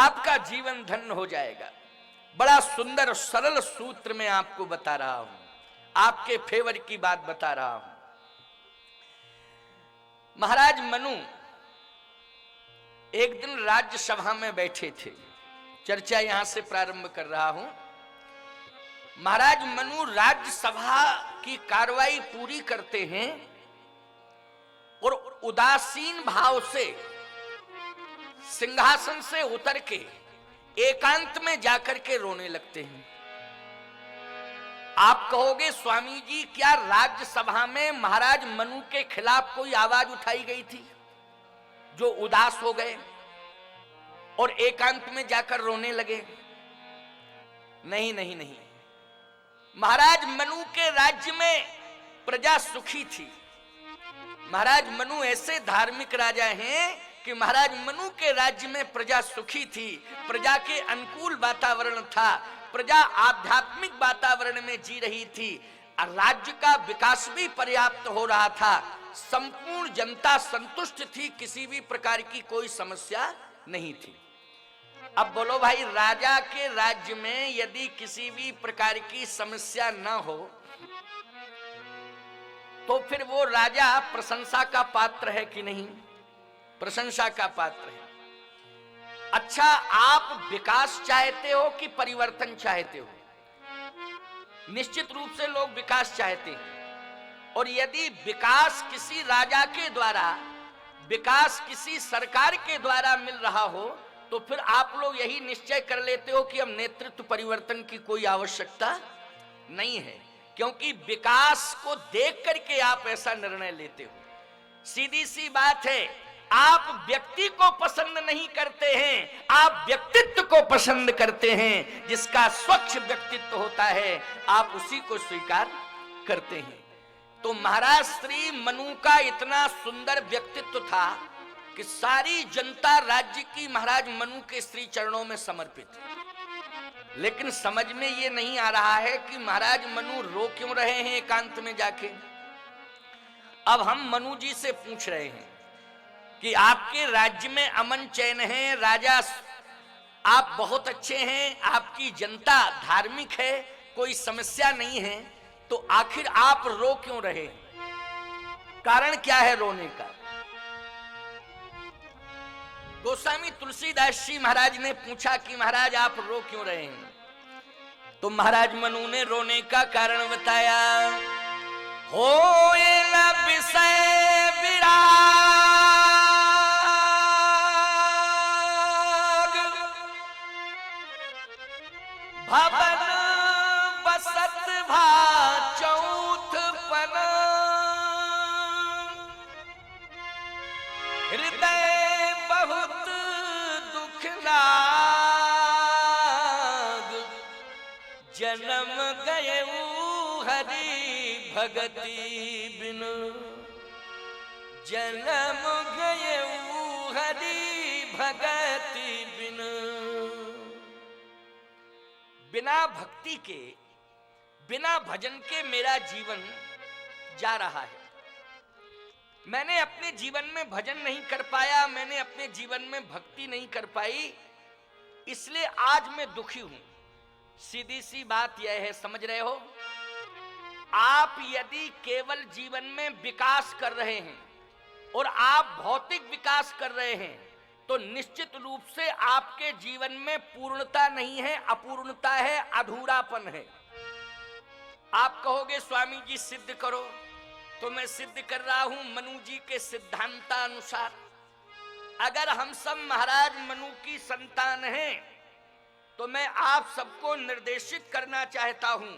आपका जीवन धन्य हो जाएगा। बड़ा सुंदर और सरल सूत्र में आपको बता रहा हूं, आपके फेवर की बात बता रहा हूं। महाराज मनु एक दिन राज्यसभा में बैठे थे। चर्चा यहां से प्रारंभ कर रहा हूं। महाराज मनु राज्यसभा की कार्रवाई पूरी करते हैं और उदासीन भाव से सिंहासन से उतर के एकांत में जाकर के रोने लगते हैं। आप कहोगे स्वामी जी, क्या राज्यसभा में महाराज मनु के खिलाफ कोई आवाज उठाई गई थी जो उदास हो गए और एकांत में जाकर रोने लगे? नहीं नहीं नहीं। महाराज मनु के राज्य में प्रजा सुखी थी। महाराज मनु ऐसे धार्मिक राजा हैं कि महाराज मनु के राज्य में प्रजा सुखी थी, प्रजा के अनुकूल वातावरण था, प्रजा आध्यात्मिक वातावरण में जी रही थी, राज्य का विकास भी पर्याप्त हो रहा था, संपूर्ण जनता संतुष्ट थी, किसी भी प्रकार की कोई समस्या नहीं थी। अब बोलो भाई, राजा के राज्य में यदि किसी भी प्रकार की समस्या न हो तो फिर वो राजा प्रशंसा का पात्र है कि नहीं? प्रशंसा का पात्र है। अच्छा, आप विकास चाहते हो कि परिवर्तन चाहते हो? निश्चित रूप से लोग विकास चाहते हैं। और यदि विकास किसी राजा के द्वारा, विकास किसी सरकार के द्वारा मिल रहा हो तो फिर आप लोग यही निश्चय कर लेते हो कि अब नेतृत्व परिवर्तन की कोई आवश्यकता नहीं है, क्योंकि विकास को देख करके आप ऐसा निर्णय लेते हो। सीधी सी बात है, आप व्यक्ति को पसंद नहीं करते हैं, आप व्यक्तित्व को पसंद करते हैं। जिसका स्वच्छ व्यक्तित्व होता है आप उसी को स्वीकार करते हैं। तो महाराज श्री मनु का इतना सुंदर व्यक्तित्व था कि सारी जनता राज्य की महाराज मनु के श्री चरणों में समर्पित है। लेकिन समझ में ये नहीं आ रहा है कि महाराज मनु रो क्यों रहे हैं एकांत में जाके। अब हम मनु जी से पूछ रहे हैं कि आपके राज्य में अमन चैन है, राजा आप बहुत अच्छे हैं, आपकी जनता धार्मिक है, कोई समस्या नहीं है, तो आखिर आप रो क्यों रहे? कारण क्या है रोने का? गोस्वामी तुलसीदास जी महाराज ने पूछा कि महाराज आप रो क्यों रहे हैं? तो महाराज मनु ने रोने का कारण बताया। होए न विषय विराग, भवन बसत भा चौथ पन, हृदय बहुत दुख लाग, जन्म गए हरि भगति बिन, जन्म गए हरि भगति बिन। बिना भक्ति के, बिना भजन के मेरा जीवन जा रहा है। मैंने अपने जीवन में भजन नहीं कर पाया, मैंने अपने जीवन में भक्ति नहीं कर पाई, इसलिए आज मैं दुखी हूं। सीधी सी बात यह है, समझ रहे हो? आप यदि केवल जीवन में विकास कर रहे हैं और आप भौतिक विकास कर रहे हैं तो निश्चित रूप से आपके जीवन में पूर्णता नहीं है, अपूर्णता है, अधूरापन है। आप कहोगे स्वामी जी सिद्ध करो, तो मैं सिद्ध कर रहा हूं मनु जी के सिद्धांतानुसार। अगर हम सब महाराज मनु की संतान हैं तो मैं आप सबको निर्देशित करना चाहता हूं।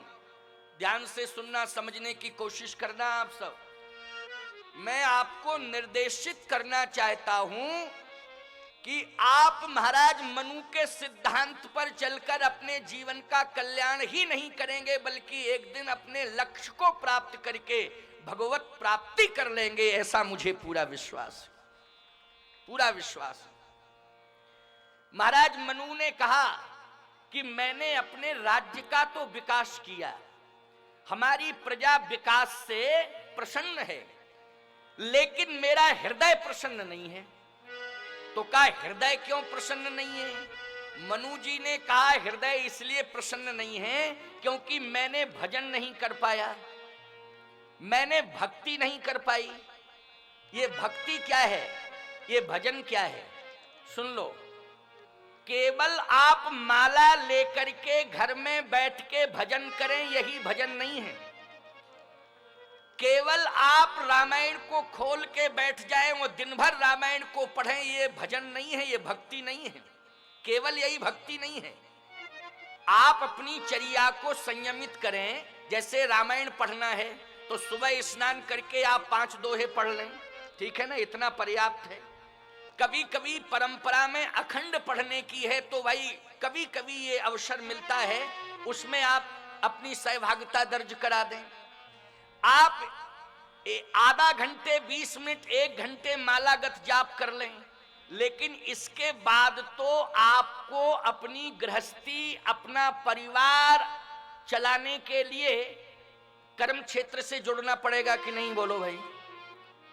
ध्यान से सुनना, समझने की कोशिश करना आप सब। मैं आपको निर्देशित करना चाहता हूं कि आप महाराज मनु के सिद्धांत पर चलकर अपने जीवन का कल्याण ही नहीं करेंगे, बल्कि एक दिन अपने लक्ष्य को प्राप्त करके भगवत प्राप्ति कर लेंगे, ऐसा मुझे पूरा विश्वास है, पूरा विश्वास। महाराज मनु ने कहा कि मैंने अपने राज्य का तो विकास किया, हमारी प्रजा विकास से प्रसन्न है, लेकिन मेरा हृदय प्रसन्न नहीं है। तो क्या हृदय क्यों प्रसन्न नहीं है? मनु जी ने कहा हृदय इसलिए प्रसन्न नहीं है क्योंकि मैंने भजन नहीं कर पाया, मैंने भक्ति नहीं कर पाई। ये भक्ति क्या है, ये भजन क्या है? सुन लो, केवल आप माला लेकर के घर में बैठ के भजन करें यही भजन नहीं है। केवल आप रामायण को खोल के बैठ जाएं और दिन भर रामायण को पढ़ें ये भजन नहीं है, ये भक्ति नहीं है। केवल यही भक्ति नहीं है। आप अपनी चर्या को संयमित करें। जैसे रामायण पढ़ना है तो सुबह स्नान करके आप 5 दोहे पढ़ लें, ठीक है ना, इतना पर्याप्त है। कभी कभी परंपरा में अखंड पढ़ने की है तो भाई कभी कभी ये अवसर मिलता है, उसमें आप अपनी सहभागिता दर्ज करा दें। आप आधा घंटे 20 मिनट 1 घंटे मालागत जाप कर लें, लेकिन इसके बाद तो आपको अपनी गृहस्थी, अपना परिवार चलाने के लिए कर्म क्षेत्र से जुड़ना पड़ेगा कि नहीं? बोलो भाई,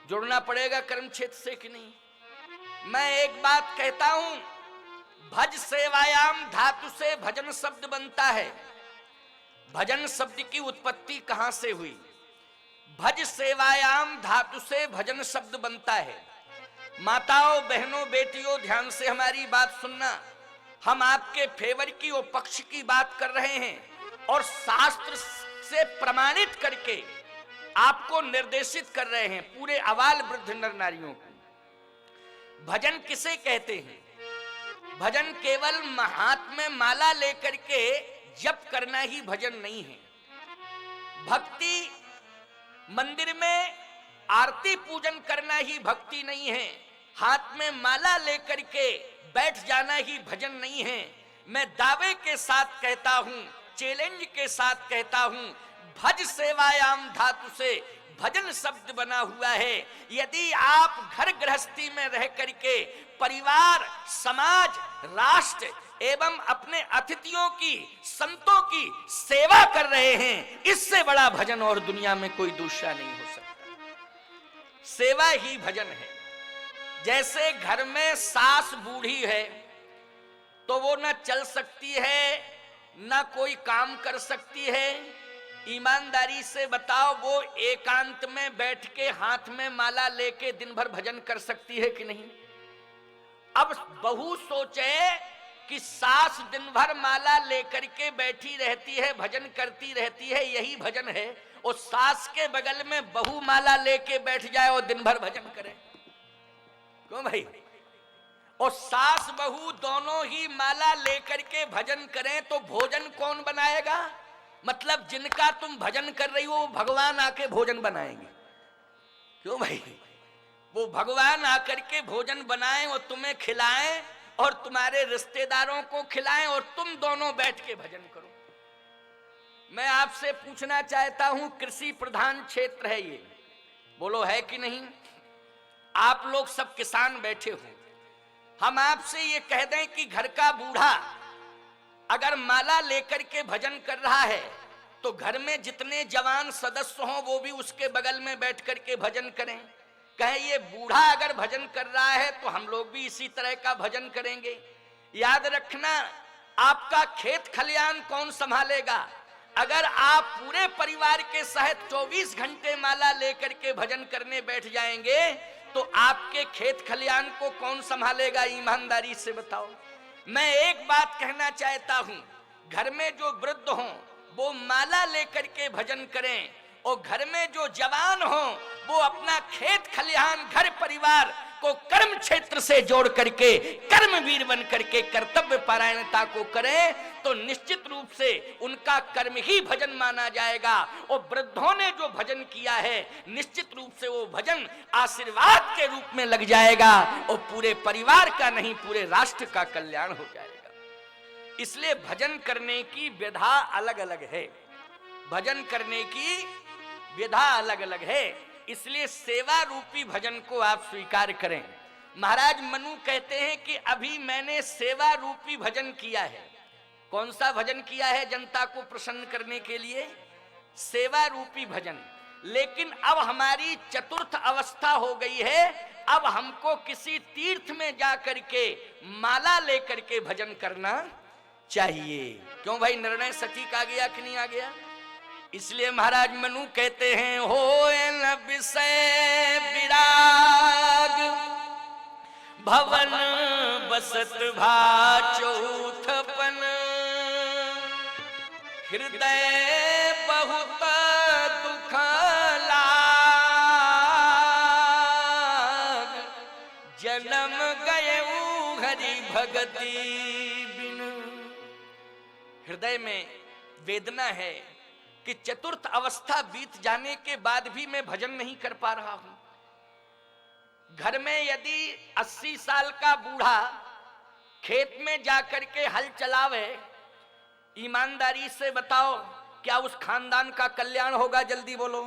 जुड़ना पड़ेगा कर्म क्षेत्र से कि नहीं? मैं एक बात कहता हूं, भज सेवायाम धातु से भजन शब्द बनता है। भजन शब्द की उत्पत्ति कहां से हुई? भज सेवायाम धातु से भजन शब्द बनता है। माताओं, बहनों, बेटियों, ध्यान से हमारी बात सुनना। हम आपके फेवर की और पक्ष की बात कर रहे हैं और शास्त्र से प्रमाणित करके आपको निर्देशित कर रहे हैं, पूरे अबाल वृद्ध नर नारियों को। भजन किसे कहते हैं? भजन केवल हाथ में माला लेकर के जप करना ही भजन नहीं है। भक्ति मंदिर में आरती पूजन करना ही भक्ति नहीं है। हाथ में माला लेकर के बैठ जाना ही भजन नहीं है। मैं दावे के साथ कहता हूं, चैलेंज के साथ कहता हूं, भज सेवायाम धातु से भजन शब्द बना हुआ है। यदि आप घर गृहस्थी में रह करके परिवार, समाज, राष्ट्र एवं अपने अतिथियों की, संतों की सेवा कर रहे हैं, इससे बड़ा भजन और दुनिया में कोई दूसरा नहीं हो सकता। सेवा ही भजन है। जैसे घर में सास बूढ़ी है तो वो न चल सकती है, न कोई काम कर सकती है। ईमानदारी से बताओ, वो एकांत में बैठ के हाथ में माला लेके दिन भर भजन कर सकती है कि नहीं? अब बहू सोचे कि सास दिन भर माला लेकर के बैठी रहती है, भजन करती रहती है, यही भजन है। और सास के बगल में बहू माला लेके बैठ जाए और दिन भर भजन करे, क्यों भाई? और सास बहू दोनों ही माला लेकर के भजन करें तो भोजन कौन बनाएगा? मतलब जिनका तुम भजन कर रही हो भगवान आके भोजन बनाएंगे, क्यों भाई? वो भगवान आकर के भोजन बनाएं और तुम्हें खिलाएं और तुम्हारे रिश्तेदारों को खिलाएं और तुम दोनों बैठ के भजन करो। मैं आपसे पूछना चाहता हूं, कृषि प्रधान क्षेत्र है ये, बोलो है कि नहीं? आप लोग सब किसान बैठे हो, हम आपसे ये कह दें कि घर का बूढ़ा अगर माला लेकर के भजन कर रहा है तो घर में जितने जवान सदस्य हों वो भी उसके बगल में बैठ करके भजन करें। कहे ये बूढ़ा अगर भजन कर रहा है तो हम लोग भी इसी तरह का भजन करेंगे। याद रखना, आपका खेत खलियान कौन संभालेगा? अगर आप पूरे परिवार के साथ 24 घंटे माला लेकर के भजन करने बैठ जाएंगे तो आपके खेत खलियान को कौन संभालेगा? ईमानदारी से बताओ। मैं एक बात कहना चाहता हूं, घर में जो वृद्ध हों वो माला लेकर के भजन करें और घर में जो जवान हों वो अपना खेत खलिहान, घर परिवार को कर्म क्षेत्र से जोड़ करके कर्मवीर बन करके कर्तव्य परायणता को करें तो निश्चित रूप से उनका कर्म ही भजन माना जाएगा। और वृद्धों ने जो भजन किया है निश्चित रूप से वो भजन आशीर्वाद के रूप में लग जाएगा और पूरे परिवार का नहीं पूरे राष्ट्र का कल्याण हो जाएगा। इसलिए भजन करने की विधा अलग अलग है, भजन करने की विधा अलग अलग है। इसलिए सेवा रूपी भजन को आप स्वीकार करें। महाराज मनु कहते हैं कि अभी मैंने सेवा रूपी भजन किया है। कौन सा भजन किया है? जनता को प्रसन्न करने के लिए सेवा रूपी भजन। लेकिन अब हमारी चतुर्थ अवस्था हो गई है, अब हमको किसी तीर्थ में जा करके माला लेकर के भजन करना चाहिए। क्यों भाई, निर्णय सटीक आ गया कि नहीं आ गया? इसलिए महाराज मनु कहते हैं, हो न विषय विराग भवन बसत भा चौथपन, हृदय बहुत दुख लाग, जन्म गए हरि भगति बिन। हृदय में वेदना है कि चतुर्थ अवस्था बीत जाने के बाद भी मैं भजन नहीं कर पा रहा हूं। घर में यदि 80 साल का बूढ़ा खेत में जाकर के हल चलावे, ईमानदारी से बताओ क्या उस खानदान का कल्याण होगा? जल्दी बोलो।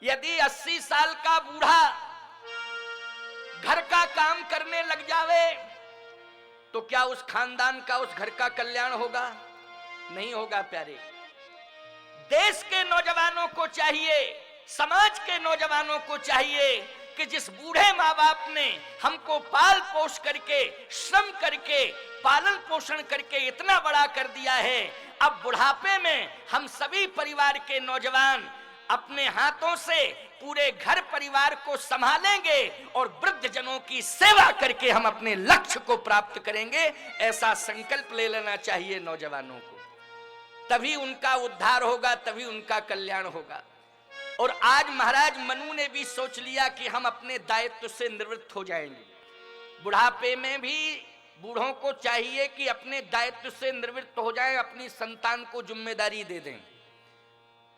यदि 80 साल का बूढ़ा घर का काम करने लग जावे तो क्या उस खानदान का, उस घर का कल्याण होगा? नहीं होगा प्यारे। देश के नौजवानों को चाहिए, समाज के नौजवानों को चाहिए कि जिस बूढ़े माँ बाप ने हमको पाल पोष करके, श्रम करके, पालन पोषण करके इतना बड़ा कर दिया है, अब बुढ़ापे में हम सभी परिवार के नौजवान अपने हाथों से पूरे घर परिवार को संभालेंगे और वृद्ध जनों की सेवा करके हम अपने लक्ष्य को प्राप्त करेंगे। ऐसा संकल्प ले लेना चाहिए नौजवानों को, तभी उनका उद्धार होगा, तभी उनका कल्याण होगा। और आज महाराज मनु ने भी सोच लिया कि हम अपने दायित्व से निवृत्त हो जाएंगे। बुढ़ापे में भी बूढ़ों को चाहिए कि अपने दायित्व से निवृत्त हो जाएं, अपनी संतान को जिम्मेदारी दे दें,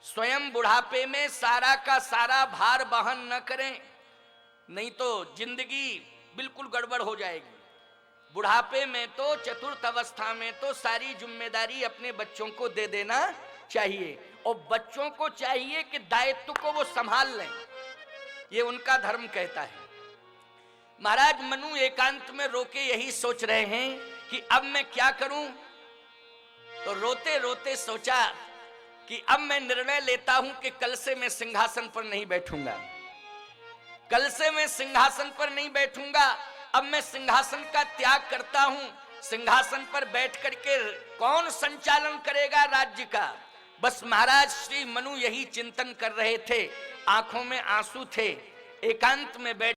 स्वयं बुढ़ापे में सारा का सारा भार वहन न करें, नहीं तो जिंदगी बिल्कुल गड़बड़ हो जाएगी। बुढ़ापे में तो, चतुर्थ अवस्था में तो सारी जिम्मेदारी अपने बच्चों को दे देना चाहिए और बच्चों को चाहिए कि दायित्व को वो संभाल लें, ये उनका धर्म कहता है। महाराज मनु एकांत में रोके यही सोच रहे हैं कि अब मैं क्या करूं, तो रोते रोते सोचा कि अब मैं निर्णय लेता हूं कि कल से मैं सिंहासन पर नहीं बैठूंगा, कल से मैं सिंहासन पर नहीं बैठूंगा। अब मैं सिंहासन का त्याग करता हूं। सिंहासन पर बैठ करके कौन संचालन करेगा राज्य का? बस महाराज श्री मनु यही चिंतन कर रहे थे, आंखों में आंसू थे, एकांत में बैठ